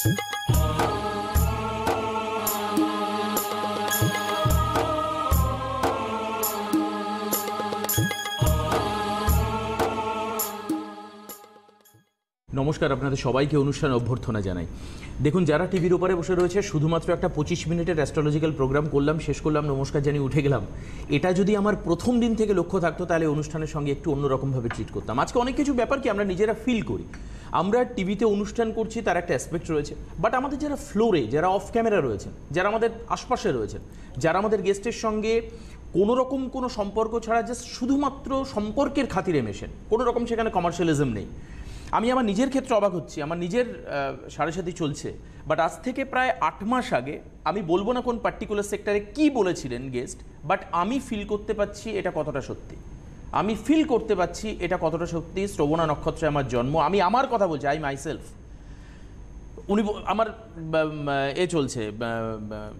নমস্কার, আপনাদের সবাইকে অনুষ্ঠানে অভ্যর্থনা জানাই। দেখুন, যারা টিভির উপরে বসে রয়েছে, শুধুমাত্র একটা 25 মিনিটের অ্যাস্ট্রোলজিক্যাল প্রোগ্রাম করলাম, শেষ করলাম, নমস্কার জানিয়ে উঠে গেলাম, এটা যদি আমার প্রথম দিন থেকে লক্ষ্য থাকতো তাহলে অনুষ্ঠানের সঙ্গে একটু অন্যরকমভাবে ট্রিট করতাম। আজকে অনেক কিছু ব্যাপার কি আমরা নিজেরা ফিল করি, আমরা টিভিতে অনুষ্ঠান করছি তার একটা অ্যাসপেক্ট রয়েছে, বাট আমাদের যারা ফ্লোরে, যারা অফ ক্যামেরা রয়েছেন, যারা আমাদের আশপাশে রয়েছেন, যারা আমাদের গেস্টের সঙ্গে কোনো রকম কোনো সম্পর্ক ছাড়া জাস্ট শুধুমাত্র সম্পর্কের খাতিরে মেশেন, কোনো রকম সেখানে কমার্শিয়ালিজম নেই। আমি আমার নিজের ক্ষেত্রে অবাক হচ্ছি, আমার নিজের সাড়ে সাথী চলছে, বাট আজ থেকে প্রায় 8 মাস আগে, আমি বলবো না কোন পার্টিকুলার সেক্টরে কি বলেছিলেন গেস্ট, বাট আমি ফিল করতে পারছি এটা কতটা সত্যি, আমি ফিল করতে পারছি এটা কতটা সত্যি। শ্রবণা নক্ষত্রে আমার জন্ম, আমি আমার কথা বলছি, আই মাইসেলফ। উনি আমার চলছে,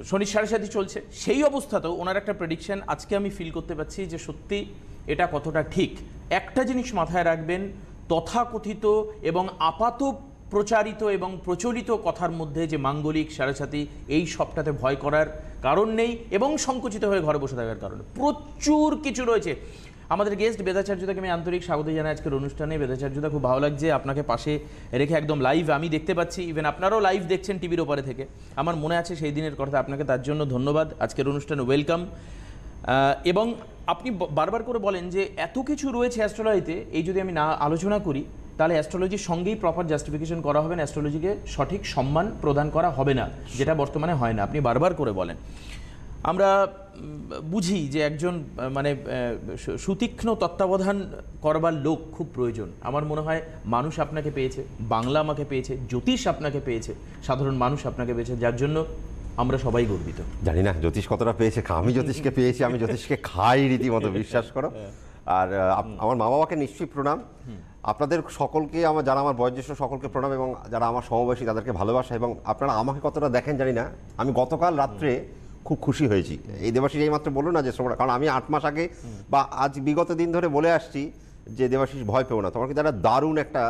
শনির সাড়ে সাথী চলছে, সেই অবস্থাতেও ওনার একটা প্রেডিকশন আজকে আমি ফিল করতে পারছি যে সত্যি এটা কতটা ঠিক। একটা জিনিস মাথায় রাখবেন, তথাকথিত এবং আপাত প্রচারিত এবং প্রচলিত কথার মধ্যে যে মাঙ্গলিক সাড়ে-সাথী, এই সবটাতে ভয় করার কারণ নেই এবং সংকুচিত হয়ে ঘরে বসে থাকার কারণে প্রচুর কিছু রয়েছে। আমাদের গেস্ট বেদাচার্যদাকে আমি আন্তরিক স্বাগত জানাই আজকের অনুষ্ঠানে। বেদাচার্যদা, খুব ভালো লাগছে আপনাকে পাশে রেখে, একদম লাইভ আমি দেখতে পাচ্ছি, ইভেন আপনারাও লাইভ দেখছেন টিভির ওপারে থেকে। আমার মনে আছে সেই দিনের কথা, আপনাকে তার জন্য ধন্যবাদ। আজকের অনুষ্ঠানে ওয়েলকাম। এবং আপনি বারবার করে বলেন যে এত কিছু রয়েছে অ্যাস্ট্রোলজিতে, এই যদি আমি না আলোচনা করি তাহলে অ্যাস্ট্রোলজির সঙ্গেই প্রপার জাস্টিফিকেশন করা হবে না, অ্যাস্ট্রোলজিকে সঠিক সম্মান প্রদান করা হবে না, যেটা বর্তমানে হয় না। আপনি বারবার করে বলেন। আমরা বুঝি যে একজন মানে সুতীক্ষ্ণ তত্ত্বাবধান করবার লোক খুব প্রয়োজন। আমার মনে হয় মানুষ আপনাকে পেয়েছে, বাংলা আমাকে পেয়েছে, জ্যোতিষ আপনাকে পেয়েছে, সাধারণ মানুষ আপনাকে পেয়েছে, যার জন্য আমরা সবাই গর্বিত। জানি না জ্যোতিষ কতটা পেয়েছে, আমি জ্যোতিষকে পেয়েছি, আমি জ্যোতিষকে খাই রীতিমতো, বিশ্বাস করো। আর আমার মা বাবাকে নিশ্চয়ই প্রণাম, আপনাদের সকলকে, যারা আমার বয়োজ্যেষ্ঠ সকলকে প্রণাম, এবং যারা আমার সমবয়সী তাদেরকে ভালোবাসা। এবং আপনারা আমাকে কতটা দেখেন জানি না, আমি গতকাল রাত্রে খুব খুশি হয়েছি। এই দেবাশিস এইমাত্র বললো না যে শ্রবণ, কারণ আমি 8 মাস আগে বা আজ বিগত দিন ধরে বলে আসছি যে দেবাশিস ভয় পেও না, তোমার কিন্তু একটা দারুণ একটা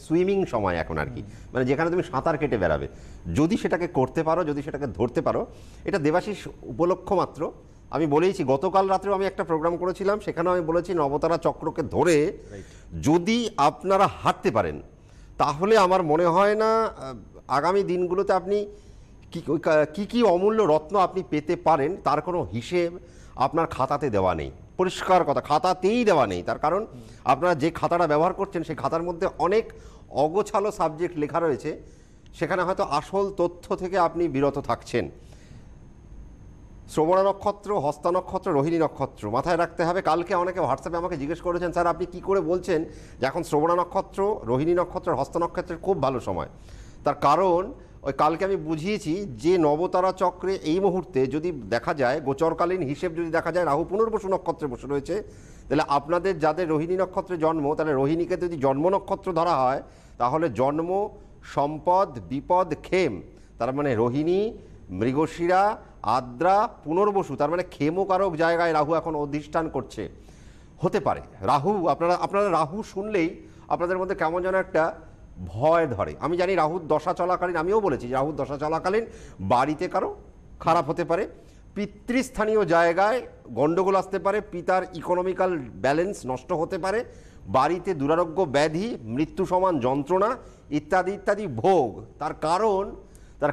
সুইমিং সময় এখন আর কি, মানে যেখানে তুমি সাঁতার কেটে বেড়াবে, যদি সেটাকে করতে পারো, যদি সেটাকে ধরতে পারো। এটা দেবাশিস উপলক্ষ মাত্র। আমি বলেইছি, গতকাল রাত্রেও আমি একটা প্রোগ্রাম করেছিলাম, সেখানেও আমি বলেছি নবতারা চক্রকে ধরে যদি আপনারা হাঁটতে পারেন, তাহলে আমার মনে হয় না আগামী দিনগুলোতে আপনি কি অমূল্য রত্ন আপনি পেতে পারেন তার কোনো হিসেব আপনার খাতাতে দেওয়া নেই। পরিষ্কার কথা, খাতাতেই দেওয়া নেই। তার কারণ আপনারা যে খাতাটা ব্যবহার করছেন সেই খাতার মধ্যে অনেক অগোছালো সাবজেক্ট লেখা রয়েছে, সেখানে হয়তো আসল তথ্য থেকে আপনি বিরত থাকছেন। শ্রবণা নক্ষত্র, হস্তা নক্ষত্র, রোহিণী নক্ষত্র মাথায় রাখতে হবে। কালকে অনেকে হোয়াটসঅ্যাপে আমাকে জিজ্ঞেস করেছেন, স্যার আপনি কি করে বলছেন যে এখন শ্রবণা নক্ষত্র, রোহিণী নক্ষত্র, হস্তা নক্ষত্রের খুব ভালো সময়? তার কারণ ওই কালকে আমি বুঝিয়েছি যে নবতারা চক্রে এই মুহূর্তে যদি দেখা যায়, গোচরকালীন হিসেব যদি দেখা যায়, রাহু পুনর্বসু নক্ষত্রে বসে রয়েছে, তাহলে আপনাদের যাদের রোহিণী নক্ষত্রে জন্ম, তাহলে রোহিণীকে যদি জন্ম নক্ষত্র ধরা হয়, তাহলে জন্ম, সম্পদ, বিপদ, ক্ষেম, তার মানে রোহিণী, মৃগশিরা, আদ্রা, পুনর্বসু, তার মানে ক্ষেমকারক জায়গায় রাহু এখন অধিষ্ঠান করছে। হতে পারে রাহু, আপনারা রাহু শুনলেই আপনাদের মধ্যে কেমন যেন একটা ভয় ধরে। আমি জানি রাহুর দশা চলাকালীন, আমিও বলেছি যে রাহুর দশা চলাকালীন বাড়িতে কারো খারাপ হতে পারে, পিতৃস্থানীয় জায়গায় গণ্ডগোল আসতে পারে, পিতার ইকোনমিক্যাল ব্যালেন্স নষ্ট হতে পারে, বাড়িতে দুরারোগ্য ব্যাধি, মৃত্যু সমান যন্ত্রণা ইত্যাদি ইত্যাদি ভোগ। তার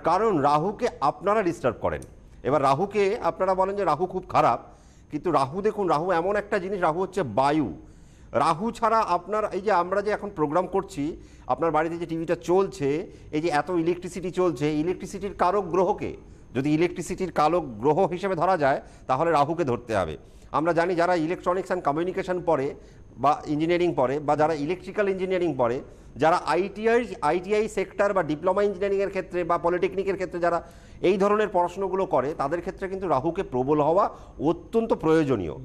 কারণ রাহুকে আপনারা ডিস্টার্ব করেন। এবার রাহুকে আপনারা বলেন যে রাহু খুব খারাপ, কিন্তু রাহু দেখুন, রাহু এমন একটা জিনিস, রাহু হচ্ছে বায়ু। রাহু ছাড়া আপনার এই যে আমরা যে এখন প্রোগ্রাম করছি, আপনার বাড়িতে যে টিভিটা চলছে, এই যে এত ইলেকট্রিসিটি চলছে, ইলেকট্রিসিটির কারক গ্রহকে যদি ইলেকট্রিসিটির কারক গ্রহ হিসেবে ধরা যায়, তাহলে রাহুকে ধরতে হবে। আমরা জানি যারা ইলেকট্রনিক্স অ্যান্ড কমিউনিকেশন পড়ে বা ইঞ্জিনিয়ারিং পড়ে, বা যারা ইলেকট্রিক্যাল ইঞ্জিনিয়ারিং পড়ে, যারা আইটিআই সেক্টর বা ডিপ্লোমা ইঞ্জিনিয়ারিংয়ের ক্ষেত্রে বা পলিটেকনিকের ক্ষেত্রে যারা এই ধরনের পড়াশুনোগুলো করে, তাদের ক্ষেত্রে কিন্তু রাহুকে প্রবল হওয়া অত্যন্ত প্রয়োজনীয়।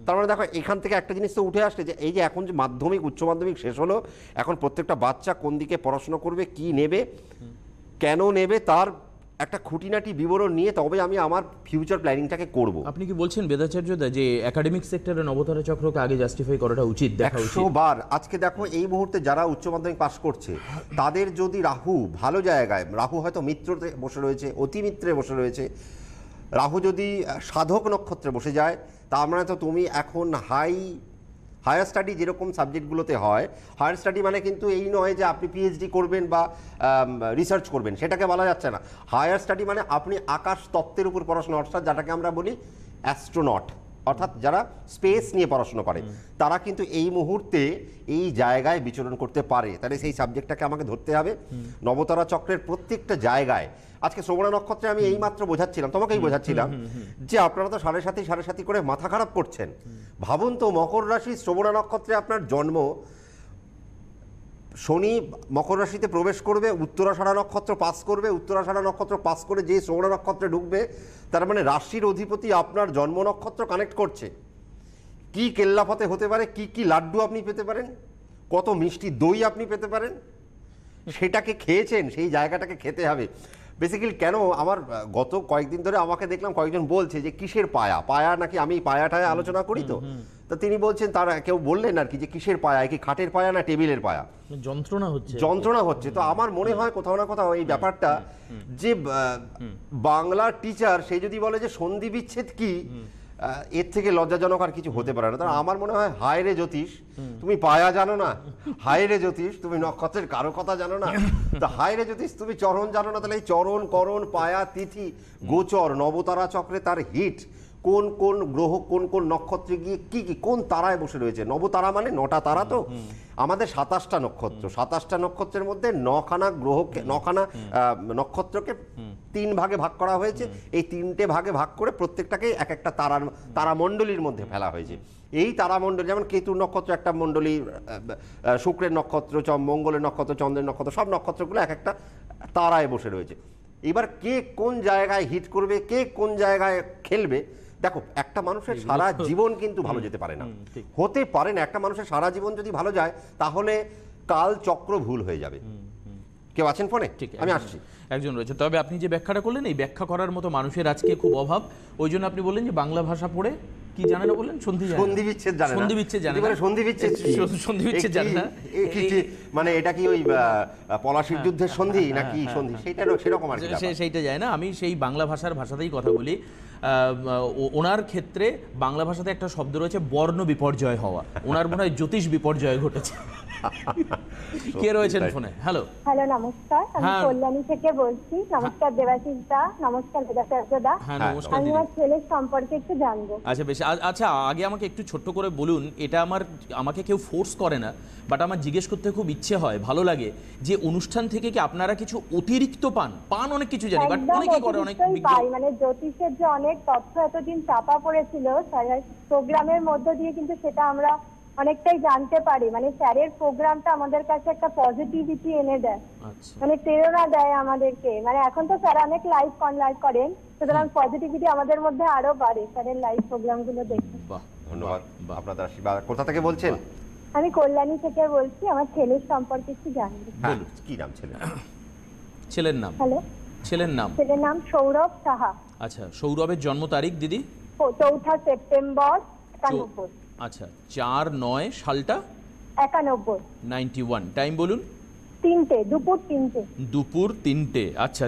তার মানে দেখো, এখান থেকে একটা জিনিস তো উঠে আসছে যে এই যে এখন যে মাধ্যমিক, উচ্চ মাধ্যমিক শেষ হলো, এখন প্রত্যেকটা বাচ্চা কোন দিকে পড়াশোনা করবে, কি নেবে, কেন নেবে, তার একটা খুঁটিনাটি বিবরণ নিয়ে তবে আমি আমার ফিউচার প্ল্যানিংটাকে করব। আপনি কি বলছেন বেদাচার্যদা যে একাডেমিক সেক্টরে নবতারা চক্রকে আগে জাস্টিফাই করাটা উচিত, দেখা উচিত? 100 বার। আজকে দেখো এই মুহূর্তে যারা উচ্চ মাধ্যমিক পাশ করছে তাদের যদি রাহু ভালো জায়গায়, রাহু হয়তো মিত্রতে বসে রয়েছে, অতি মিত্রে বসে রয়েছে, রাহু যদি সাধক নক্ষত্রে বসে যায়, তার মানে তো তুমি এখন হায়ার স্টাডি যেরকম সাবজেক্টগুলোতে হয়, হায়ার স্টাডি মানে কিন্তু এই নয় যে আপনি পিএইচডি করবেন বা রিসার্চ করবেন, সেটাকে বলা যাচ্ছে না। হায়ার স্টাডি মানে আপনি আকাশ তত্ত্বের উপর পড়াশোনা, অর্থাৎ যেটাকে আমরা বলি অ্যাস্ট্রোনট, অর্থাৎ যারা স্পেস নিয়ে পড়াশোনা করে, তারা কিন্তু এই মুহূর্তে এই জায়গায় বিচরণ করতে পারে। তাহলে সেই সাবজেক্টটাকে আমাকে ধরতে হবে। নবতারা চক্রের প্রত্যেকটা জায়গায়, আজকে শ্রবণা নক্ষত্রে আমি এইমাত্র বোঝাচ্ছিলাম, তোমাকেই বোঝাচ্ছিলাম যে আপনারা তো সাড়ে সাথী করে মাথা খারাপ করছেন। ভাবুন তো, মকর রাশি শ্রবণা নক্ষত্রে আপনার জন্ম, শনি মকর রাশিতে প্রবেশ করবে, উত্তরাষাঢ়া নক্ষত্র পাস করবে, উত্তরাষাঢ়া নক্ষত্র পাস করে যে শ্রবণা নক্ষত্রে ঢুকবে, তার মানে রাশির অধিপতি আপনার জন্ম নক্ষত্র কানেক্ট করছে। কি কেল্লাফতে হতে পারে, কি কি লাড্ডু আপনি পেতে পারেন, কত মিষ্টি দই আপনি পেতে পারেন, সেটাকে খেয়েছেন, সেই জায়গাটাকে খেতে হবে। বেসিক্যালি কেন আমার গত কয়েকদিন ধরে আমাকে দেখলাম কয়েকজন বলছে যে কিসের পায়া, পায়া নাকি আমি পায়াটায় আলোচনা করি, তো তিনি বলছেন, তারা কেউ বললেন আর কি যে কিসের পায়া, কি খাটের পায়া না টেবিলের পায়া, যন্ত্রণা হচ্ছে। তো আমার মনে হয় কোথাও না কোথাও এই ব্যাপারটা যে বাংলার টিচার সে যদি বলে যে সন্ধি বিচ্ছেদ কি, এর থেকে লজ্জাজনক আর কিছু হতে পারে না। তাহলে আমার মনে হয় হায় রে জ্যোতিষ, তুমি পায়া জানো না, হায় রে জ্যোতিষ তুমি নক্ষত্রের কারো কথা জানো না, তো হায় রে জ্যোতিষ তুমি চরণ জানো না। তাহলে এই চরণ, করণ, পায়া, তিথি, গোচর, নবতারা চক্রে তার হিট, কোন কোন গ্রহ কোন কোন নক্ষত্রে গিয়ে কি কি কোন তারায় বসে রয়েছে। নবতারা মানে 9টা তারা, তো আমাদের 27টা নক্ষত্র, 27টা নক্ষত্রের মধ্যে 9খানা গ্রহকে, 9খানা নক্ষত্রকে 3 ভাগে ভাগ করা হয়েছে। এই 3টে ভাগে ভাগ করে প্রত্যেকটাকে এক একটা তারামণ্ডলীর মধ্যে ফেলা হয়েছে। এই তারামণ্ডলী, যেমন কেতুর নক্ষত্র একটা মণ্ডলী, শুক্রের নক্ষত্র, মঙ্গলের নক্ষত্র, চন্দ্রের নক্ষত্র, সব নক্ষত্রগুলো এক একটা তারায় বসে রয়েছে। এবার কে কোন জায়গায় হিট করবে, কে কোন জায়গায় খেলবে, দেখো একটা মানুষের সারা জীবন কিন্তু ভালো যেতে পারে না, হতে পারে না। একটা মানুষের সারা জীবন যদি ভালো যায় তাহলে কাল চক্র ভুল হয়ে যাবে। কেউ আছেন ফোনে? ঠিক, আমি আসছি। একজন রয়েছে, তবে আপনি যে ব্যাখ্যাটা করলেন, এই ব্যাখ্যা করার মতো মানুষের আজকে খুব অভাব। ওই জন্য আপনি বললেন যে বাংলা ভাষা পড়ে কি জানে না, বললেন সন্ধি বিচ্ছেদ জানে না, মানে এটা কি ওই পলাশির যুদ্ধের সন্ধি নাকি সন্ধি, সেরকম আর কি, সেইটা যায় না। আমি সেই বাংলা ভাষাতেই কথা বলি। ওনার ক্ষেত্রে বাংলা ভাষাতে একটা শব্দ রয়েছে বর্ণ বিপর্যয় হওয়া, ওনার মনে হয় জ্যোতিষ বিপর্যয় ঘটেছে। কে রয়েছেন ফোনে? হ্যালো, নমস্কার, আমি কল্যাণী থেকে বলছি। নমস্কার দেবাশিস দা, নমস্কার বেদাচার্য দা। হ্যাঁ নমস্কার। আমি আমার ছেলের সম্পর্কে একটু জানবো। আচ্ছা বেশ, আচ্ছা আগে আমাকে একটু ছোট্ট করে বলুন, এটা আমাকে কেউ ফোর্স করে না, বাট আমার জিজ্ঞেস করতে খুব ইচ্ছে হয়, ভালো লাগে যে অনুষ্ঠান থেকে কি আপনারা কিছু অতিরিক্ত পান অনেক কিছু জানি, বাট অনেকে করে অনেক পাই, মানে জ্যোতিষের যে অনেক তথ্য এতদিন চাপা পড়েছিল প্রোগ্রামের মধ্য দিয়ে, কিন্তু সেটা আমরা অনেকটাই জানতে পারি। মানে স্যারের প্রোগ্রামটা আমাদের কাছে একটা পজিটিভিটি এনে দেয়, মানে প্রেরণা দেয় আমাদেরকে। মানে এখন তো স্যার অনেক লাইভ করেন, সুতরাং পজিটিভিটি আমাদের মধ্যে আরো বাড়ে স্যারের লাইভ প্রোগ্রামগুলো দেখে। ধন্যবাদ আপনাদের আশীর্বাদ। কোথা থেকে বলছেন? আমি কল্যাণী থেকে বলছি, আমার ছেলের সম্পর্কে একটু জানবো। কি নাম ছেলের নাম? হ্যালো, ছেলের নাম সৌরভ সাহা। আচ্ছা, সৌরভের জন্ম তারিখ দিদি? 4 সেপ্টেম্বর 91। আচ্ছা, 4/9 সালটা 91। টাইম বলুন? দুপুর 3টে। আচ্ছা,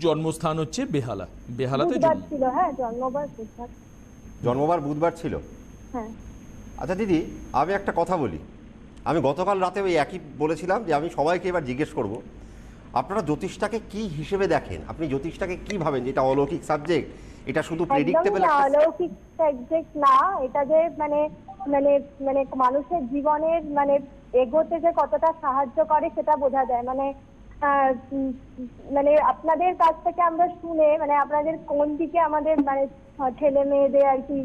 জন্মস্থান হচ্ছে বেহালাতে ছিল। হ্যাঁ, জন্মবার বুধবার ছিল। হ্যাঁ। আচ্ছা দিদি, আমি একটা কথা বলি। আমি গতকাল রাতে ওই একই বলেছিলাম যে আমি সবাইকে এবার জিজ্ঞেস করব, আপনারা জ্যোতিষটাকে কি হিসেবে দেখেন? আপনি জ্যোতিষটাকে কি ভাবেন? যেটা অলৌকিক সাবজেক্ট, এটা শুধু প্রেডিক্টেবল অলৌকিক সাবজেক্ট না, এটা যে মানে মানে মানে মানুষের জীবনের মানে এগোতে যে কতটা সাহায্য করে সেটা বোঝা যায়। মানে মানে আপনাদের কাছ থেকে আমরা শুনে, মানে আপনাদের কোন দিকে আমাদের মানে ছেলে মেয়েদের আর কি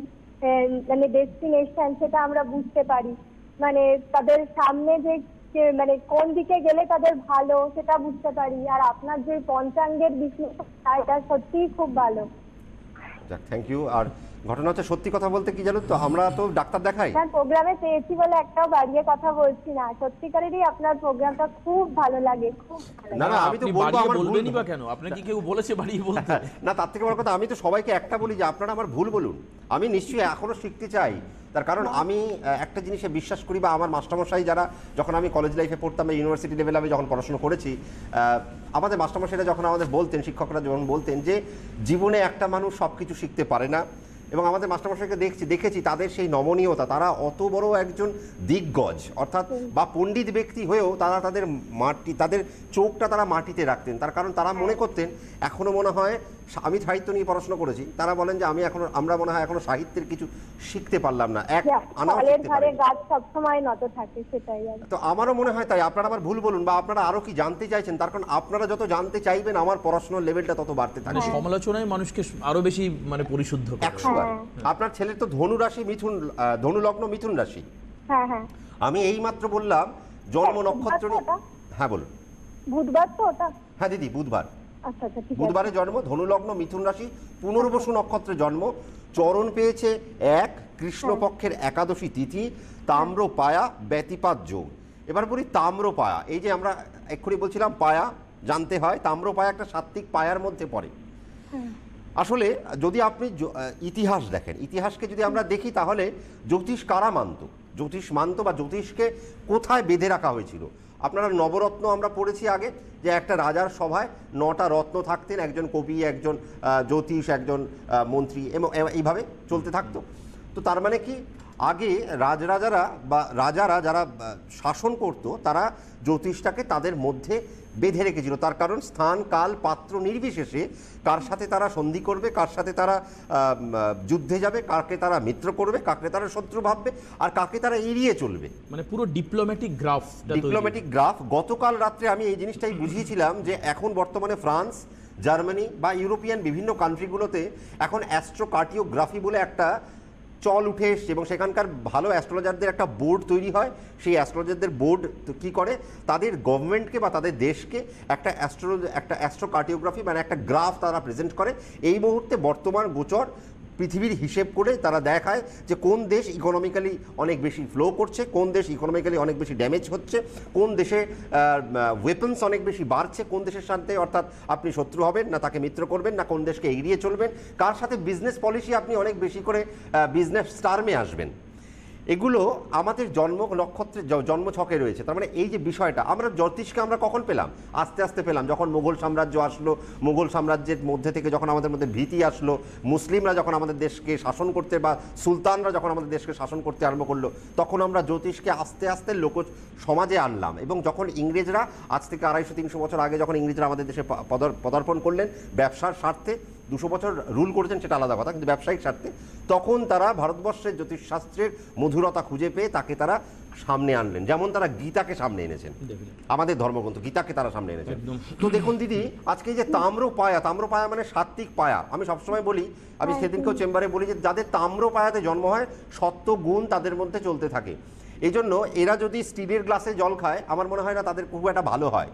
মানে ডেস্টিনেশন, সেটা আমরা বুঝতে পারি। মানে তাদের সামনে যে মানে কোন দিকে গেলে তাদের ভালো সেটা বুঝতে পারি। আর আপনার যে পঞ্চাঙ্গের বিশ্লেষণ, এটা সত্যিই খুব ভালো। Thank you. আর ঘটনা হচ্ছে, সত্যি কথা বলতে কি জানো তো, আমরা তো ডাক্তার দেখাই। আপনার প্রোগ্রামে পেয়েছি বলে একটাও বাড়িয়ে কথা বলছি না, সত্যিকারেরই আপনার প্রোগ্রামটা খুব ভালো লাগে, খুব ভালো না লাগে। না, আমি তো আপনি বলবো বাড়িয়ে আমার ভুল। বলবেনই বা কেন? আপনাকে কেউ বলেছে বাড়িয়ে বলতে? না, তার থেকে বড় কথা, আমি তো সবাইকে একটা বলি যে আপনারা আমার ভুল বলুন, আমি নিশ্চয়ই এখনো শিখতে চাই। তার কারণ আমি একটা জিনিসে বিশ্বাস করি, বা আমার মাস্টারমশাই যারা, যখন আমি কলেজ লাইফে পড়তাম বা ইউনিভার্সিটি লেভেলে আমি যখন পড়াশোনা করেছি, আমাদের মাস্টারমশাইরা যখন আমাদের বলতেন, শিক্ষকরা যখন বলতেন যে জীবনে একটা মানুষ সব কিছু শিখতে পারে না, এবং আমাদের মাস্টারমশাইকে দেখেছি তাদের সেই নমনীয়তা, তারা অত বড় একজন দিগ্গজ অর্থাৎ বা পণ্ডিত ব্যক্তি হয়েও তারা তাদের চোখটা তারা মাটিতে রাখতেন। তার কারণ তারা মনে করতেন, এখনো মনে হয়, আমি সাহিত্য নিয়ে পড়াশোনা করেছি, তারা বলেন যে আমরা মনে হয় এখনো সাহিত্যের কিছু শিখতে পারলাম না, এক আনাও ফলের শিখতে ধারে পারিনি। গাছ সবসময় নত থাকে, সেটাই আর কি। তো আমারও মনে হয় তাই। আপনারা আমার ভুল বলুন, বা আপনারা আরো কি জানতে চাইছেন, তার কারণ আপনারা যত জানতে চাইবেন আমার পড়াশোনার লেভেলটা তত বাড়তে মানে থাকবে। সমালোচনায় মানুষকে আরো বেশি মানে পরিশুদ্ধ করে। 100 বার। আপনার ছেলের তো ধনু রাশি মিথুন, ধনু লগ্ন মিথুন রাশি। হ্যাঁ হ্যাঁ, আমি এইমাত্র বললাম জন্ম নক্ষত্র নিয়ে। ওটা? হ্যাঁ বলুন। বুধবার তো ওটা? হ্যাঁ দিদি, বুধবার। আচ্ছা আচ্ছা, ঠিক আছে। বুধবারে জন্ম, ধনু লগ্ন মিথুন রাশি, পুনর্বসু নক্ষত্রে জন্ম, চরণ পেয়েছে 1 কৃষ্ণপক্ষের একাদশী তিথি, তাম্র পায়া ব্যতিপাত যোগ। এবার বলি তাম্র পায়া, এই যে আমরা এক্ষুনি বলছিলাম পায়া জানতে হয়, তাম্র পায়া একটা সাত্ত্বিক পায়ার মধ্যে পড়ে। আসলে যদি আপনি ইতিহাস দেখেন, ইতিহাসকে যদি আমরা দেখি, তাহলে জ্যোতিষ কারা মানত, জ্যোতিষ মানত বা জ্যোতিষকে কোথায় বেঁধে রাখা হয়েছিল। আপনারা নবরত্ন আমরা পড়েছি আগে, যে একটা রাজার সভায় 9টা রত্ন থাকতেন, একজন কবি, একজন জ্যোতিষ, একজন মন্ত্রী, এবং এইভাবে চলতে থাকতো। তো তার মানে কি, আগে রাজরাজারা বা রাজারা যারা শাসন করত, তারা জ্যোতিষটাকে তাদের মধ্যে বেঁধে রেখেছিল। তার কারণ স্থান কাল পাত্র নির্বিশেষে কার সাথে তারা সন্ধি করবে, কার সাথে তারা যুদ্ধে যাবে, কাকে তারা মিত্র করবে, কাকে তারা শত্রু ভাববে, আর কাকে তারা এড়িয়ে চলবে। মানে পুরো ডিপ্লোম্যাটিক গ্রাফ। Diplomatic graph. গতকাল রাত্রে আমি এই জিনিসটাই বুঝিয়েছিলাম যে এখন বর্তমানে ফ্রান্স, জার্মানি বা ইউরোপিয়ান বিভিন্ন কান্ট্রিগুলোতে এখন অ্যাস্ট্রোকার্টিওগ্রাফি বলে একটা চল উঠে এসছে, এবং সেখানকার ভালো অ্যাস্ট্রোলজারদের একটা বোর্ড তৈরি হয়। সেই অ্যাস্ট্রোলজারদের বোর্ড কি করে, তাদের গভর্নমেন্টকে বা তাদের দেশকে একটা অ্যাস্ট্রোকার্টিওগ্রাফি মানে একটা গ্রাফ তারা প্রেজেন্ট করে। এই মুহূর্তে বর্তমান গোচর পৃথিবীর হিসেব করে তারা দেখায় যে কোন দেশ ইকোনমিক্যালি অনেক বেশি ফ্লো করছে, কোন দেশ ইকোনমিক্যালি অনেক বেশি ড্যামেজ হচ্ছে, কোন দেশে ওয়েপন্স অনেক বেশি বাড়ছে, কোন দেশের সাথে অর্থাৎ আপনি শত্রু হবেন না তাকে মিত্র করবেন, না কোন দেশকে এড়িয়ে চলবেন, কার সাথে বিজনেস পলিসি আপনি অনেক বেশি করে বিজনেস স্টার্মে আসবেন। এগুলো আমাদের জন্ম নক্ষত্রে জন্ম ছকে রয়েছে। তার মানে এই যে বিষয়টা, আমরা জ্যোতিষকে আমরা কখন পেলাম? আস্তে আস্তে পেলাম, যখন মুঘল সাম্রাজ্য আসলো, মুঘল সাম্রাজ্যের মধ্যে থেকে যখন আমাদের মধ্যে ভীতি আসলো, মুসলিমরা যখন আমাদের দেশকে শাসন করতে, বা সুলতানরা যখন আমাদের দেশকে শাসন করতে আরম্ভ করলো, তখন আমরা জ্যোতিষকে আস্তে আস্তে লোক সমাজে আনলাম। এবং যখন ইংরেজরা, আজ থেকে 250-300 বছর আগে যখন ইংরেজরা আমাদের দেশে পদার্পণ করলেন ব্যবসার স্বার্থে, 200 বছর রুল করেছেন সেটা আলাদা কথা, কিন্তু ব্যবসায়িক স্বার্থে, তখন তারা ভারতবর্ষের জ্যোতিষশাস্ত্রের মধুরতা খুঁজে পেয়ে তাকে তারা সামনে আনলেন। যেমন তারা গীতাকে সামনে এনেছেন, আমাদের ধর্মগ্রন্থ গীতাকে তারা সামনে এনেছেন। তো দেখুন দিদি, আজকে এই যে তাম্র পায়া মানে সাত্ত্বিক পায়া, আমি সবসময় বলি, আমি সেদিনকেও চেম্বারে বলি যে যাদের তাম্র পায়াতে জন্ম হয়, সত্য গুণ তাদের মধ্যে চলতে থাকে। এই জন্য এরা যদি স্টিলের গ্লাসে জল খায়, আমার মনে হয় না তাদের খুব একটা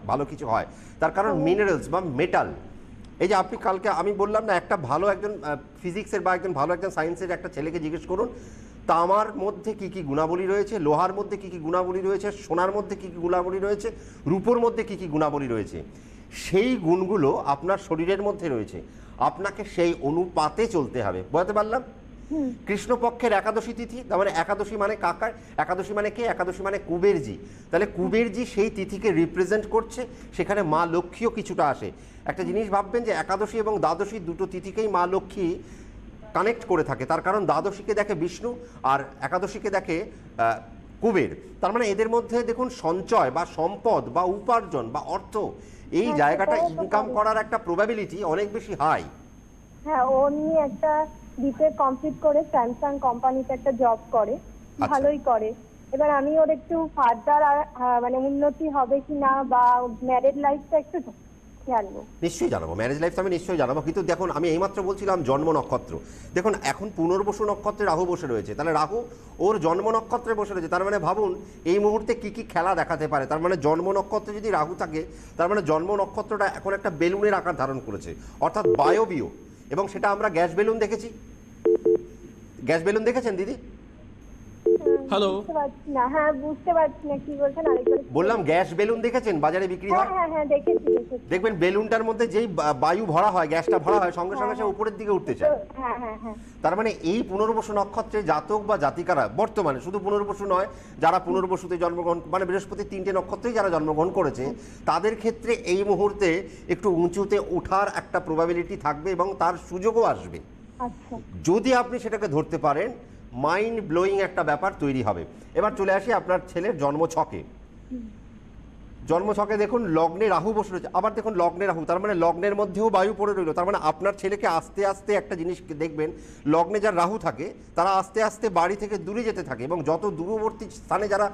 ভালো কিছু হয়। তার কারণ মিনারেলস বা মেটাল, এই যে আপনি কালকে আমি বললাম না, একটা ভালো একজন ফিজিক্সের বা একজন ভালো একজন সায়েন্সের একটা ছেলেকে জিজ্ঞেস করুন, তামার মধ্যে কি কি গুণাবলী রয়েছে, লোহার মধ্যে কি কি গুণাবলী রয়েছে, সোনার মধ্যে কি কি গুণাবলী রয়েছে, রূপোর মধ্যে কি কি গুণাবলী রয়েছে, সেই গুণগুলো আপনার শরীরের মধ্যে রয়েছে, আপনাকে সেই অনুপাতে চলতে হবে। বুঝতে পারলাম? কৃষ্ণপক্ষের একাদশী তিথি, তার মানে একাদশী মানে কাকার, একাদশী মানে কে? একাদশী মানে কুবেরজি। তাহলে কুবেরজি সেই তিথিকে রিপ্রেজেন্ট করছে, সেখানে মা লক্ষ্মীও কিছুটা আসে। একটা জিনিস ভাববেন যে একাদশী এবং দ্বাদশী দুটো তিথিকেই মা লক্ষ্মী কানেক্ট করে থাকে। তার কারণ দ্বাদশীকে দেখে বিষ্ণু আর একাদশীকে দেখে কুবের। তার মানে এদের মধ্যে দেখুন সঞ্চয় বা সম্পদ বা উপার্জন বা অর্থ, এই জায়গাটা ইনকাম করার একটা প্রবাবিলিটি অনেক বেশি হাই। হ্যাঁ, ও নিয়ে একটা বিটেক কমপ্লিট করে স্যামসাং কোম্পানিতে একটা জব করে, ভালোই করে। এবার আমি ওর একটু ফার্দার মানে উন্নতি হবে কিনা বা ম্যারেড লাইফটা একটু জানবো। নিশ্চয়ই জানাবো, ম্যারেজ লাইফ আমি নিশ্চয়ই জানাবো। কিন্তু দেখুন, আমি এইমাত্র বলছিলাম জন্ম নক্ষত্র। দেখুন এখন পুনর্বসু নক্ষত্রে রাহু বসে রয়েছে, তাহলে রাহু ওর জন্ম নক্ষত্রে বসে রয়েছে। তার মানে ভাবুন এই মুহূর্তে কি কি খেলা দেখাতে পারে। তার মানে জন্ম নক্ষত্রে যদি রাহু থাকে, তার মানে জন্ম নক্ষত্রটা এখন একটা বেলুনের আকার ধারণ করেছে, অর্থাৎ বায়বীয়। এবং সেটা আমরা গ্যাস বেলুন দেখেছি, গ্যাস বেলুন দেখেছেন দিদি? হ্যালো, বুঝতে পারছি না, হ্যাঁ বুঝতে পারছি না কি বলছেন, আরেকবার বললাম গ্যাস বেলুন দেখেছেন বাজারে বিক্রি হ্যাঁ হয়? হ্যাঁ হ্যাঁ দেখেছি। দেখবেন বেলুনটার মধ্যে যেই বায়ু ভরা হয়, গ্যাসটা ভরা হয়, সঙ্গে সঙ্গে সে উপরের দিকে উঠতে চায়। হ্যাঁ হ্যাঁ হ্যাঁ। তার মানে এই পুনর্বসু নক্ষত্রে জাতক বা জাতিকারা বর্তমানে, শুধু পুনর্বসু নয়, যারা পুনর্বসুতে জন্মগ্রহণ, মানে বৃহস্পতির 3টে নক্ষত্রেই যারা জন্মগ্রহণ করেছে, তাদের ক্ষেত্রে এই মুহূর্তে একটু উঁচুতে ওঠার একটা প্রবাবিলিটি থাকবে এবং তার সুযোগও আসবে। আচ্ছা, যদি আপনি সেটাকে ধরতে পারেন, মাইন্ড ব্লোয়িং একটা ব্যাপার তৈরি হবে। এবার চলে আসি আপনার ছেলের জন্মছকে। জন্মছকে দেখুন লগ্নে রাহু বসে রয়েছে, আবার দেখুন লগ্নে রাহু, তার মানে লগ্নের মধ্যেও বায়ু পড়ে রইল। তার মানে আপনার ছেলেকে আস্তে আস্তে একটা জিনিস দেখবেন, লগ্নে যার রাহু থাকে তারা আস্তে আস্তে বাড়ি থেকে দূরে যেতে থাকে, এবং যত দূরবর্তী স্থানে যারা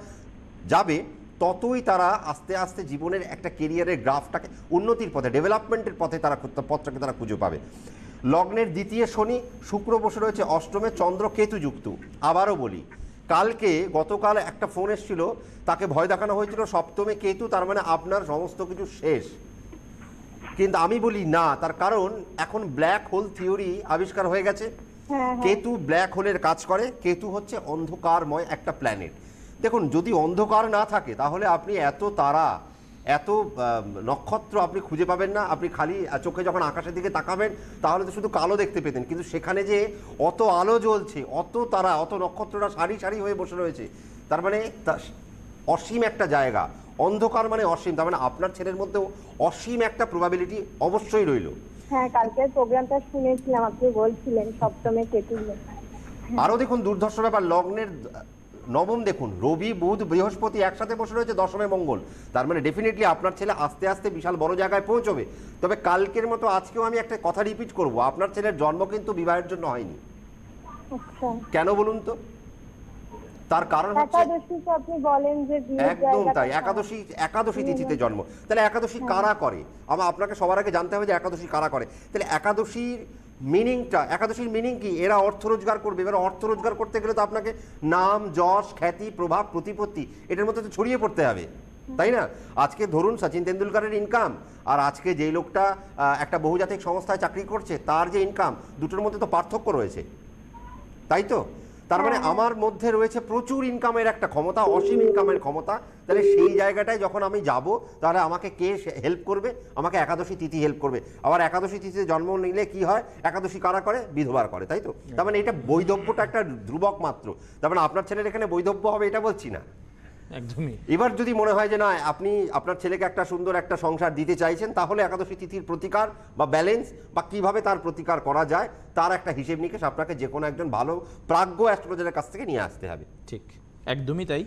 যাবে ততই তারা আস্তে আস্তে জীবনের একটা কেরিয়ারের গ্রাফটাকে উন্নতির পথে, ডেভেলপমেন্টের পথে তারা পথটাকে তারা খুঁজে পাবে। লগ্নের দ্বিতীয় শনি, শুক্র বসে রয়েছে অষ্টমে, চন্দ্র কেতু যুক্ত। আবারও বলি, গতকাল একটা ফোন এসেছিল, তাকে ভয় দেখানো হয়েছিল সপ্তমে কেতু, তার মানে আপনার সমস্ত কিছু শেষ। কিন্তু আমি বলি না, তার কারণ এখন ব্ল্যাক হোল থিওরি আবিষ্কার হয়ে গেছে। কেতু ব্ল্যাক হোলের কাজ করে। কেতু হচ্ছে অন্ধকারময় একটা প্ল্যানেট। দেখুন, যদি অন্ধকার না থাকে তাহলে আপনি এত তারা, এত নক্ষত্র আপনি খুঁজে পাবেন না। আপনি খালি চোখে যখন আকাশের দিকে তাকাবেন তাহলে তো শুধু কালো দেখতে পেতেন, কিন্তু সেখানে যে অত আলো জ্বলছে, অত তারা, অত নক্ষত্ররা সারি সারি হয়ে বসে রয়েছে, তার মানে অসীম একটা জায়গা। অন্ধকার মানে অসীম, তার মানে আপনার ছেলের মধ্যেও অসীম একটা প্রবাবিলিটি অবশ্যই রইল। হ্যাঁ কালকের প্রোগ্রামটা শুনেছিলাম, আপনি বলছিলেন সপ্তমে কেতু। আরও দেখুন দুর্ধর্ষ ব্যাপার, লগ্নের নবম দেখুন, রবি বুধ বৃহস্পতি একসাথে বসে রয়েছে, দশমে মঙ্গল। তার মানে ডেফিনেটলি আপনার ছেলে আস্তে আস্তে বিশাল বড় জায়গায় পৌঁছবে। তবে কালকের মতো আজকেও আমি একটা কথা রিপিট করব, আপনার ছেলের জন্ম কিন্তু বিবাহের জন্য হয়নি। আচ্ছা, কেন বলুন তো? তার কারণ হচ্ছে একাদশীতে আপনি বলেন যে একদম তাই, একাদশী তিথিতে জন্ম। তাহলে একাদশী কারা করে? আপনাকে সবার আগে জানতে হবে যে একাদশী কারা করে। তাহলে একাদশীর মিনিং কি? এরা অর্থ রোজগার করবে। এবার অর্থ রোজগার করতে গেলে তো আপনাকে নাম, যশ, খ্যাতি, প্রভাব, প্রতিপত্তি এটার মধ্যে তো ছড়িয়ে পড়তে হবে, তাই না? আজকে ধরুন সচিন তেন্ডুলকারের ইনকাম আর আজকে যেই লোকটা একটা বহুজাতিক সংস্থায় চাকরি করছে তার যে ইনকাম, দুটোর মধ্যে তো পার্থক্য রয়েছে, তাই তো? তার মানে আমার মধ্যে রয়েছে প্রচুর ইনকামের একটা ক্ষমতা, অসীম ইনকামের ক্ষমতা। তাহলে সেই জায়গাটায় যখন আমি যাব, তাহলে আমাকে কে হেল্প করবে? আমাকে একাদশী তিথি হেল্প করবে। আবার একাদশী তিথিতে জন্ম নিলে কি হয়? একাদশী কারা করে? বিধবার করে, তাই তো? তার মানে এটা বৈধব্যটা একটা ধ্রুবক মাত্র। তার মানে আপনার ছেলের এখানে বৈধব্য হবে এটা বলছি না, একদমই। এবার যদি মনে হয় যে না, আপনি আপনার ছেলেকে একটা সুন্দর একটা সংসার দিতে চাইছেন, তাহলে একাদশী তিথির প্রতিকার বা ব্যালেন্স বা কিভাবে তার প্রতিকার করা যায় তার একটা হিসেব নিকেশ আপনাকে যে কোনো একজন ভালো প্রাজ্ঞ অ্যাস্ট্রোলজারের কাছ থেকে নিয়ে আসতে হবে। ঠিক, একদমই তাই।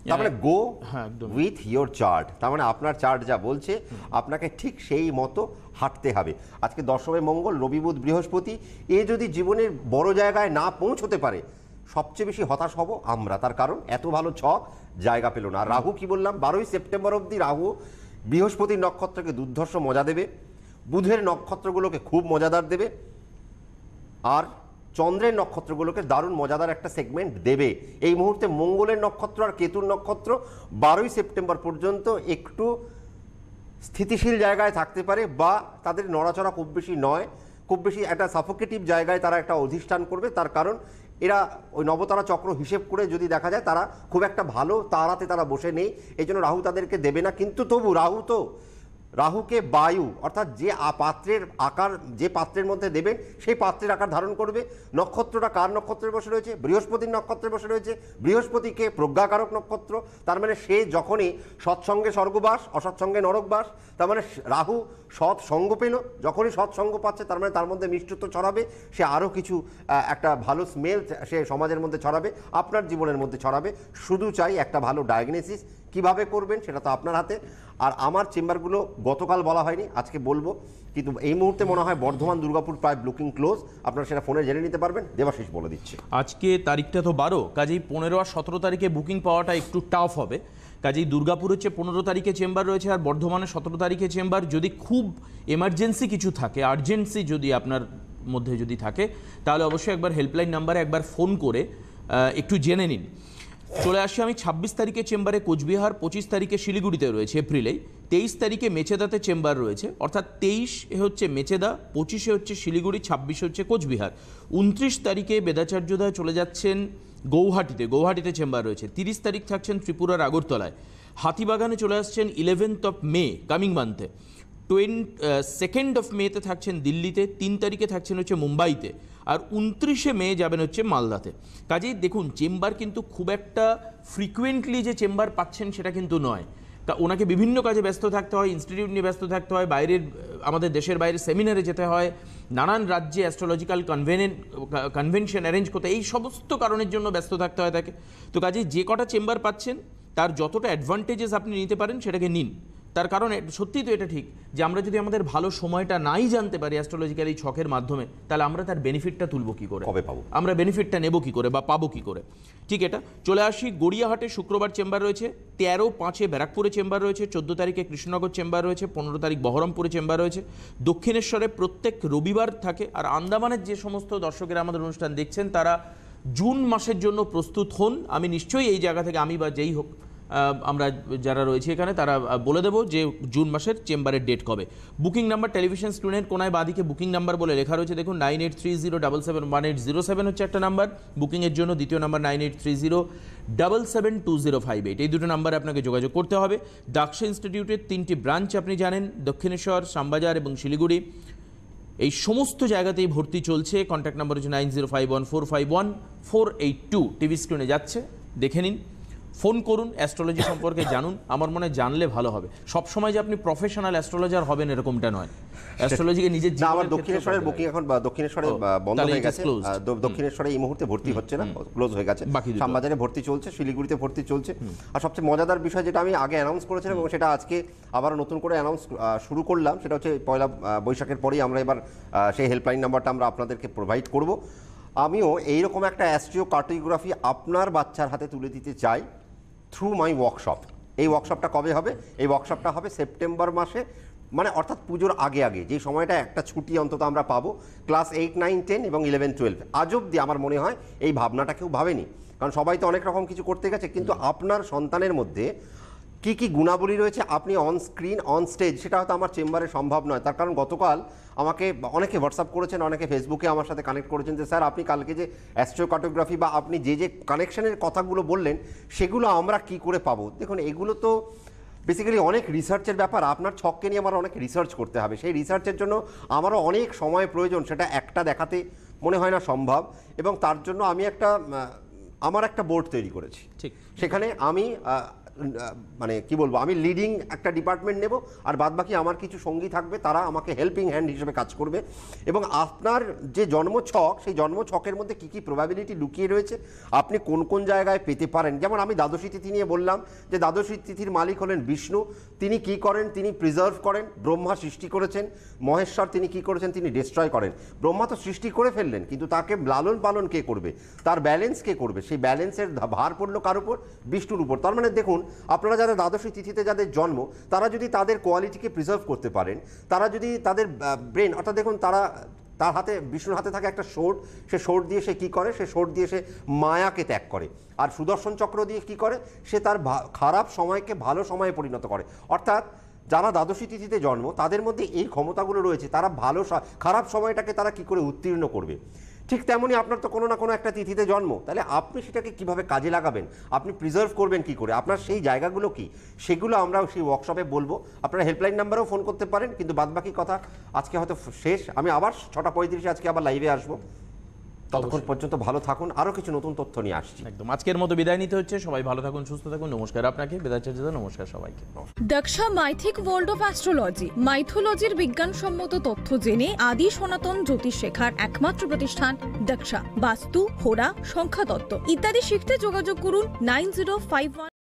তার মানে গো হ্যাঁ, একদম উইথ ইয়োর চার্ট। তার মানে আপনার চার্ট যা বলছে আপনাকে ঠিক সেই মতো হাঁটতে হবে। আজকে দশমে মঙ্গল, রবি বুধ বৃহস্পতি, এ যদি জীবনের বড় জায়গায় না পৌঁছতে পারে, সবচেয়ে বেশি হতাশ হব আমরা। তার কারণ এত ভালো ছক জায়গা পেল না। রাহু কি বললাম, 12ই সেপ্টেম্বর অবধি রাহু বৃহস্পতির নক্ষত্রকে দুর্ধর্ষ মজা দেবে, বুধের নক্ষত্রগুলোকে খুব মজাদার দেবে, আর চন্দ্রের নক্ষত্রগুলোকে দারুণ মজাদার একটা সেগমেন্ট দেবে। এই মুহূর্তে মঙ্গলের নক্ষত্র আর কেতুর নক্ষত্র 12ই সেপ্টেম্বর পর্যন্ত একটু স্থিতিশীল জায়গায় থাকতে পারে, বা তাদের নড়াচড়া খুব বেশি নয়, খুব বেশি একটা সাফোকেটিভ জায়গায় তারা একটা অধিষ্ঠান করবে। তার কারণ এরা ওই নবতারা চক্র হিসেব করে যদি দেখা যায় তারা খুব একটা ভালো তারাতে তারা বসে নেই, এই জন্য রাহু তাদেরকে দেবে না। কিন্তু তবু রাহুকে বায়ু, অর্থাৎ যে পাত্রের আকার, যে পাত্রের মধ্যে দেবেন সেই পাত্রের আকার ধারণ করবে। নক্ষত্রটা কার নক্ষত্রে বসে রয়েছে? বৃহস্পতির নক্ষত্রে বসে রয়েছে। বৃহস্পতিকে প্রজ্ঞাকারক নক্ষত্র, তার মানে সে যখনই সৎসঙ্গে স্বর্গবাস, অসৎসঙ্গে নরকবাস। তার মানে রাহু সৎসঙ্গ পেল, যখনই সৎসঙ্গ পাচ্ছে তার মানে তার মধ্যে মিষ্টত্ব ছড়াবে, সে আরও কিছু একটা ভালো স্মেল সে সমাজের মধ্যে ছড়াবে, আপনার জীবনের মধ্যে ছড়াবে। শুধু চাই একটা ভালো ডায়াগনোসিস। কিভাবে করবেন সেটা তো আপনার হাতে। আর আমার চেম্বারগুলো গতকাল বলা হয়নি, আজকে বলবো, কিন্তু এই মুহূর্তে মনে হয় বর্ধমান, দুর্গাপুর প্রায় বুকিং ক্লোজ। আপনারা সেটা ফোনে জেনে নিতে পারবেন। দেবাশিস বলে দিচ্ছে। আজকে তারিখটা তো 12, কাজেই 15 আর 17 তারিখে বুকিং পাওয়াটা একটু টাফ হবে। কাজেই দুর্গাপুর হচ্ছে 15 তারিখে চেম্বার রয়েছে, আর বর্ধমানে 17 তারিখে চেম্বার। যদি খুব এমার্জেন্সি কিছু থাকে, আর্জেন্সি যদি আপনার মধ্যে যদি থাকে, তাহলে অবশ্যই একবার হেল্পলাইন নাম্বারে একবার ফোন করে একটু জেনে নিন। চলে আসছি আমি 26 তারিখে চেম্বারে কোচবিহার, 25 তারিখে শিলিগুড়িতে রয়েছে এপ্রিলেই, 23 তারিখে মেচেদাতে চেম্বার রয়েছে, অর্থাৎ 23 হচ্ছে মেচেদা, 25 হচ্ছে শিলিগুড়ি, 26 হচ্ছে কোচবিহার। 29 তারিখে বেদাচার্যদা চলে যাচ্ছেন গৌহাটিতে চেম্বার রয়েছে। 30 তারিখ থাকছেন ত্রিপুরার আগরতলায়। হাতিবাগানে চলে আসছেন 11th of May কামিং মান্থে। 2nd of Mayতে থাকছেন দিল্লিতে, 3 তারিখে থাকছেন হচ্ছে মুম্বাইতে, আর 29শে মে যাবেন হচ্ছে মালদাতে। কাজেই দেখুন চেম্বার কিন্তু খুব একটা ফ্রিকুয়েন্টলি যে চেম্বার পাচ্ছেন সেটা কিন্তু নয়। তা ওনাকে বিভিন্ন কাজে ব্যস্ত থাকতে হয়, ইনস্টিটিউট নিয়ে ব্যস্ত থাকতে হয়, বাইরের আমাদের দেশের বাইরে সেমিনারে যেতে হয়, নানান রাজ্যে অ্যাস্ট্রোলজিক্যাল কনভেনশন অ্যারেঞ্জ করতে, এই সমস্ত কারণের জন্য ব্যস্ত থাকতে হয় তাকে। তো কাজেই যে কটা চেম্বার পাচ্ছেন তার যতটা অ্যাডভান্টেজেস আপনি নিতে পারেন সেটাকে নিন। তার কারণ সত্যিই তো এটা ঠিক যে আমরা যদি আমাদের ভালো সময়টা নাই জানতে পারি অ্যাস্ট্রোলজিক্যাল এই ছকের মাধ্যমে, তাহলে আমরা তার বেনিফিটটা তুলব কী করে, কবে পাবো, আমরা বেনিফিটটা নেব কী করে বা পাবো কী করে। ঠিক, এটা চলে আসি গড়িয়াহাটে শুক্রবার চেম্বার রয়েছে, 13-5 ব্যারাকপুরে চেম্বার রয়েছে, 14 তারিখে কৃষ্ণনগর চেম্বার রয়েছে, 15 তারিখ বহরমপুরে চেম্বার রয়েছে। দক্ষিণেশ্বরে প্রত্যেক রবিবার থাকে। আর আন্দামানের যে সমস্ত দর্শকেরা আমাদের অনুষ্ঠান দেখছেন তারা জুন মাসের জন্য প্রস্তুত হন। আমি নিশ্চয়ই এই জায়গা থেকে, আমি বা যেই হোক আমরা যারা রয়েছে এখানে তারা বলে দেবো যে জুন মাসের চেম্বারের ডেট কবে। বুকিং নাম্বার টেলিভিশন স্ক্রিনের কোনায় বাদিকে বুকিং নাম্বার বলে লেখা রয়েছে, দেখুন 9830771807 হচ্ছে একটা নাম্বার বুকিংয়ের জন্য, দ্বিতীয় নাম্বার 9830772058, এই দুটো নাম্বারে আপনাকে যোগাযোগ করতে হবে। দাক্ষা ইনস্টিটিউটের 3টি ব্রাঞ্চ আপনি জানেন, দক্ষিণেশ্বর, শ্যামবাজার এবং শিলিগুড়ি, এই সমস্ত জায়গাতেই ভর্তি চলছে। কন্ট্যাক্ট নাম্বার হচ্ছে 9051451482, টিভি স্ক্রিনে যাচ্ছে, দেখে নিন, ফোন করুন, অ্যাস্ট্রোলজি সম্পর্কে জানুন। আমার মনে হয় জানলে ভালো হবে। সবসময় যে আপনি প্রফেশনাল অ্যাস্ট্রোলজার হবেন এরকমটা নয়, অ্যাস্ট্রোলজিকে নিজের আমার দক্ষিণেশ্বরের বুকিং এখন দক্ষিণেশ্বরে বন্ধ হয়ে গেছে, দক্ষিণেশ্বরে এই মুহূর্তে ভর্তি হচ্ছে না, ক্লোজ হয়ে গেছে। শ্যামবাজারে ভর্তি চলছে, শিলিগুড়িতে ভর্তি চলছে। আর সবচেয়ে মজাদার বিষয় যেটা আমি আগে অ্যানাউন্স করেছিলাম এবং সেটা আজকে আবার নতুন করে অ্যানাউন্স শুরু করলাম, সেটা হচ্ছে পয়লা বৈশাখের পরেই আমরা এবার সেই হেল্পলাইন নাম্বারটা আমরা আপনাদেরকে প্রোভাইড করব। আমিও এইরকম একটা অ্যাস্ট্রিও কার্টোগ্রাফি আপনার বাচ্চার হাতে তুলে দিতে চাই থ্রু মাই ওয়ার্কশপ। এই ওয়ার্কশপটা কবে হবে? এই ওয়ার্কশপটা হবে সেপ্টেম্বর মাসে, মানে অর্থাৎ পুজোর আগে যে সময়টা একটা ছুটি অন্তত আমরা পাবো। ক্লাস 8, 9, 10 এবং 11, 12 আজ অব্দি আমার মনে হয় এই ভাবনাটা কেউ ভাবেনি, কারণ সবাই তো অনেক রকম কিছু করতে গেছে। কিন্তু আপনার সন্তানের মধ্যে কি কি গুণাবলী রয়েছে আপনি অন স্ক্রিন অন স্টেজ সেটা হয়তো আমার চেম্বারে সম্ভব নয়। তার কারণ গতকাল আমাকে অনেকে হোয়াটসঅ্যাপ করেছেন, অনেকে ফেসবুকে আমার সাথে কানেক্ট করেছেন যে স্যার আপনি কালকে যে অ্যাস্ট্রোকার্টোগ্রাফি বা আপনি যে যে কানেকশনের কথাগুলো বললেন সেগুলো আমরা কি করে পাবো। দেখুন এগুলো তো বেসিক্যালি অনেক রিসার্চের ব্যাপার। আপনার ছককে নিয়ে আমার অনেক রিসার্চ করতে হবে, সেই রিসার্চের জন্য আমারও অনেক সময় প্রয়োজন, সেটা একটা দেখাতে মনে হয় না সম্ভব। এবং তার জন্য আমি আমার একটা বোর্ড তৈরি করেছি, ঠিক সেখানে আমি মানে কি বলবো, আমি লিডিং একটা ডিপার্টমেন্ট নেব, আর বাদবাকি আমার কিছু সঙ্গী থাকবে, তারা আমাকে হেল্পিং হ্যান্ড হিসেবে কাজ করবে। এবং আপনার যে জন্মছক, সেই জন্মছকের মধ্যে কী কী প্রবাবিলিটি লুকিয়ে রয়েছে, আপনি কোন কোন জায়গায় পেতে পারেন। যেমন আমি দ্বাদশী তিথি নিয়ে বললাম যে দ্বাদশী তিথির মালিক হলেন বিষ্ণু। তিনি কি করেন? তিনি প্রিজার্ভ করেন। ব্রহ্মা সৃষ্টি করেছেন। মহেশ্বর তিনি কি করেছেন? তিনি ডিস্ট্রয় করেন। ব্রহ্মা তো সৃষ্টি করে ফেললেন, কিন্তু তাকে লালন পালন কে করবে, তার ব্যালেন্স কে করবে? সেই ব্যালেন্সের ভার পড়লো কার উপর? বিষ্ণুর উপর। তার মানে দেখুন আপনারা যারা দ্বাদশী তিথিতে যাদের জন্ম, তারা যদি তাদের কোয়ালিটিকে প্রিজার্ভ করতে পারেন, তারা যদি তাদের ব্রেন, অর্থাৎ দেখুন তার হাতে, বিষ্ণুর হাতে থাকে একটা সোর্ড, সে সোর্ড দিয়ে সে কী করে? সে সোর্ড দিয়ে সে মায়াকে ত্যাগ করে। আর সুদর্শন চক্র দিয়ে কি করে? সে তার খারাপ সময়কে ভালো সময়ে পরিণত করে। অর্থাৎ যারা দ্বাদশী তিথিতে জন্ম তাদের মধ্যে এই ক্ষমতাগুলো রয়েছে, তারা খারাপ সময়টাকে তারা কি করে উত্তীর্ণ করবে। ঠিক তেমনই আপনার তো কোনো না কোনো একটা তিথিতে জন্ম, তাহলে আপনি সেটাকে কিভাবে কাজে লাগাবেন, আপনি প্রিজার্ভ করবেন কি করে, আপনার সেই জায়গাগুলো কি, সেগুলো আমরা সেই ওয়ার্কশপে বলবো। আপনারা হেল্পলাইন নাম্বারেও ফোন করতে পারেন, কিন্তু বাদবাকি কথা আজকে হয়তো শেষ। আমি আবার 6:35 আজকে আবার লাইভে আসবো। ততক্ষণ পর্যন্ত ভালো থাকুন, আরও কিছু নতুন তথ্য নিয়ে আসছি। একদম আজকের মতো বিদায় নিতে হচ্ছে। সবাই ভালো থাকুন, সুস্থ থাকুন। নমস্কার আপনাকে, বেদাচার্যদা, নমস্কার সবাইকে। দক্ষা মাইথিক ওয়ার্ল্ড অফ অ্যাস্ট্রোলজি, মাইথোলজির বিজ্ঞানসম্মত তথ্য জেনে আদি সনাতন জ্যোতিষ শেখার একমাত্র প্রতিষ্ঠান দক্ষা। বাস্তু, হোরা, সংখ্যাতত্ত্ব ইত্যাদি শিখতে যোগাযোগ করুন 9051